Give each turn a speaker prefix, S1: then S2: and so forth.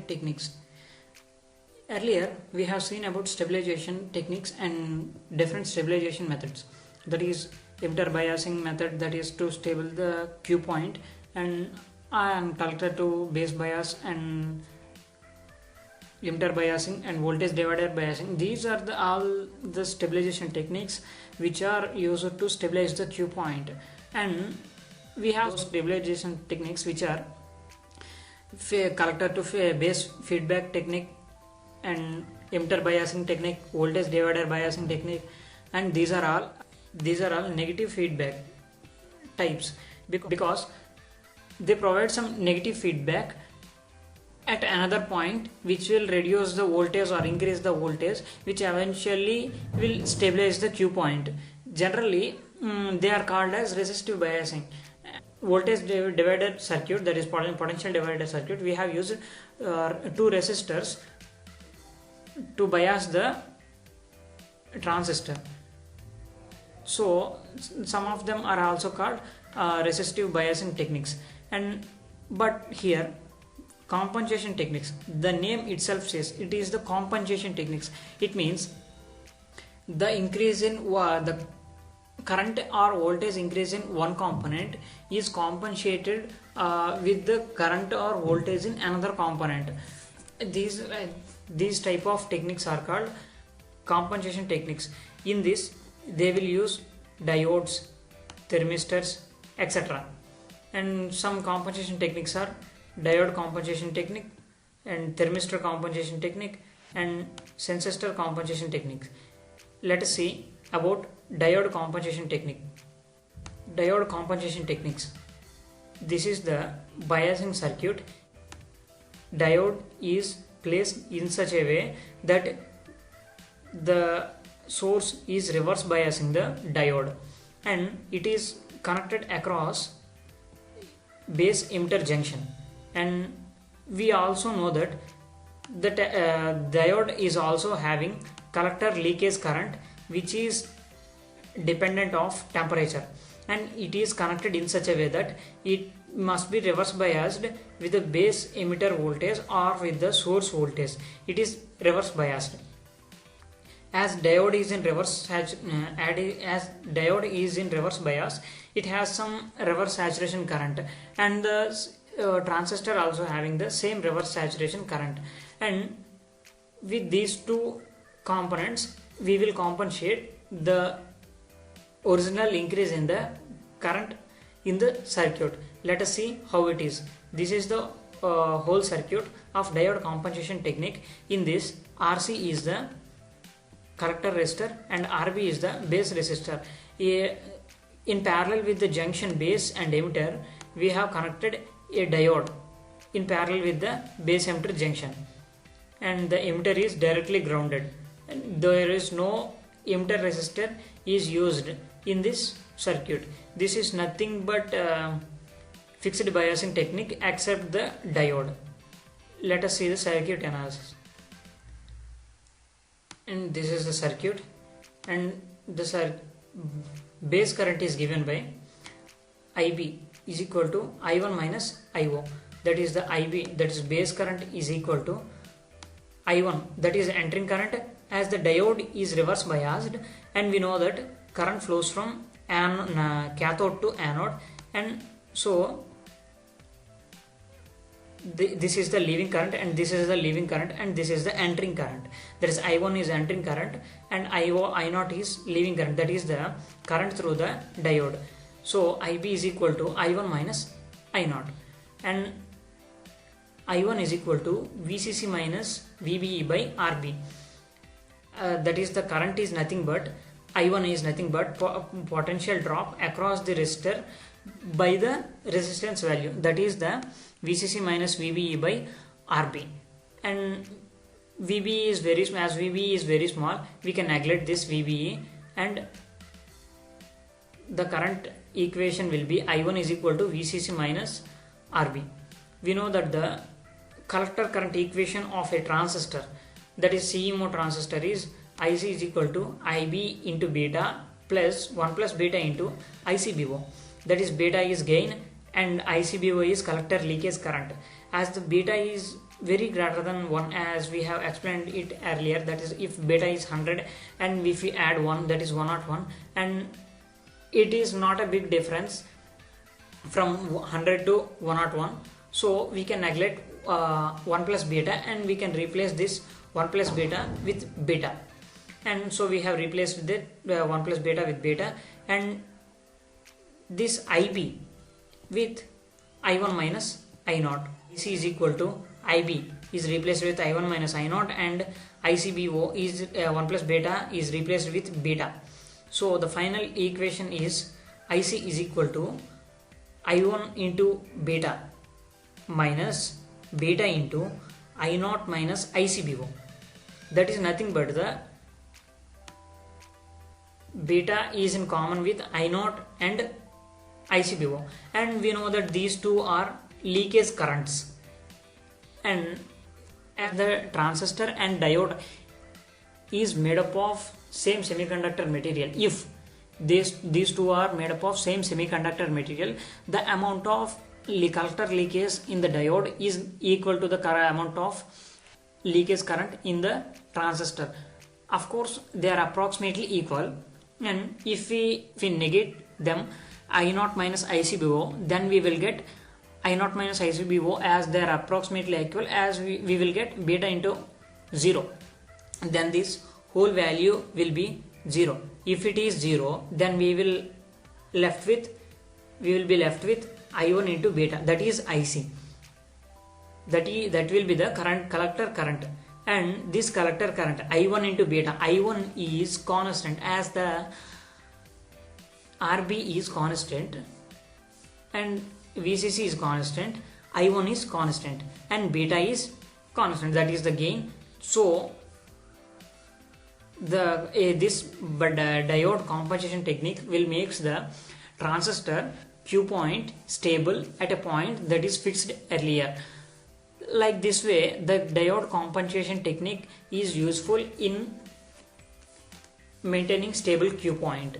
S1: stabilization techniques. Earlier we have seen about stabilization techniques and different stabilization methods. That is emitter biasing method, that is to stable the Q point, and collector to base bias, and emitter biasing and voltage divider biasing. These are all the stabilization techniques which are used to stabilize the Q point. And we have stabilization techniques which are collector to base feedback technique, and emitter biasing technique, voltage divider biasing technique, and these are all negative feedback types, because they provide some negative feedback at another point which will reduce the voltage or increase the voltage, which eventually will stabilize the Q point. Generally they are called as resistive biasing. Voltage divider circuit, that is potential divider circuit, we have used two resistors to bias the transistor. So some of them are also called resistive biasing techniques. But here compensation techniques, the name itself says it is the compensation techniques. It means the increase in the current or voltage increase in one component is compensated with the current or voltage in another component. These type of techniques are called compensation techniques. In this they will use diodes, thermistors, etc. And some compensation techniques are diode compensation technique, and thermistor compensation technique, and transistor compensation techniques. Let us see about diode compensation technique. Diode compensation techniques. This is the biasing circuit. Diode is placed in such a way that the source is reverse biasing the diode, and it is connected across base emitter junction. And we also know that the diode is also having collector leakage current, which is dependent of temperature, and it is connected in such a way that it must be reverse biased with the base emitter voltage or with the source voltage. It is reverse biased. As diode is in reverse bias, it has some reverse saturation current, and the transistor also having the same reverse saturation current. And with these two components we will compensate the original increase in the current in the circuit. Let us see how it is. This is the whole circuit of diode compensation technique. In this, RC is the collector resistor and RB is the base resistor. In parallel with the junction base and emitter, we have connected a diode in parallel with the base emitter junction, and the emitter is directly grounded. There is no emitter resistor is used in this circuit. This is nothing but fixed biasing technique except the diode. Let us see the circuit analysis. And this is the circuit, and the base current is given by IB is equal to I1 minus IO. That is the IB, that is base current, is equal to I1, that is entering current. As the diode is reverse biased, and we know that current flows from cathode to anode, and so this is the leaving current, and this is the leaving current, and this is the entering current. That is I1 is entering current, and I0 is leaving current, that is the current through the diode. So IB is equal to I1 minus I0, and I1 is equal to VCC minus VBE by RB. That is the current is nothing but I1 is nothing but potential drop across the resistor by the resistance value, that is the VCC minus VBE by RB. And VBE is very small. As VBE is very small, we can neglect this VBE, and the current equation will be I1 is equal to VCC minus RB. We know that the collector current equation of a transistor, that is CMO transistor, is IC is equal to IB into beta plus 1 plus beta into ICBO. That is beta is gain and ICBO is collector leakage current. As the beta is very greater than 1, as we have explained it earlier. That is, if beta is 100 and if we add 1, that is 101, and it is not a big difference from 100 to 101, so we can neglect 1 plus beta and we can replace this 1 plus beta with beta. And so we have replaced the 1 plus beta with beta, and this IB with I1 minus I0. IC is equal to IB is replaced with I1 minus I0, and ICBO is 1 plus beta is replaced with beta. So the final equation is IC is equal to I1 into beta minus beta into I0 minus ICBO. That is nothing but the beta is in common with I0 and ICBO, and we know that these two are leakage currents, and as the transistor and diode is made up of same semiconductor material, if these two are made up of same semiconductor material, the amount of collector leakage in the diode is equal to the amount of leakage current in the transistor. Of course, they are approximately equal, and if we negate them, I0 minus ICBO, then we will get I0 minus ICBO as they are approximately equal, as we will get beta into 0. Then this whole value will be 0. If it is 0, then we will be left with I1 into beta, that is IC. That will be the current, collector current, and this collector current I1 into beta. I1 is constant, as the RB is constant and VCC is constant, I1 is constant and beta is constant, that is the gain. So the diode compensation technique will makes the transistor Q point stable at a point that is fixed earlier. Like this way, the diode compensation technique is useful in maintaining stable Q point.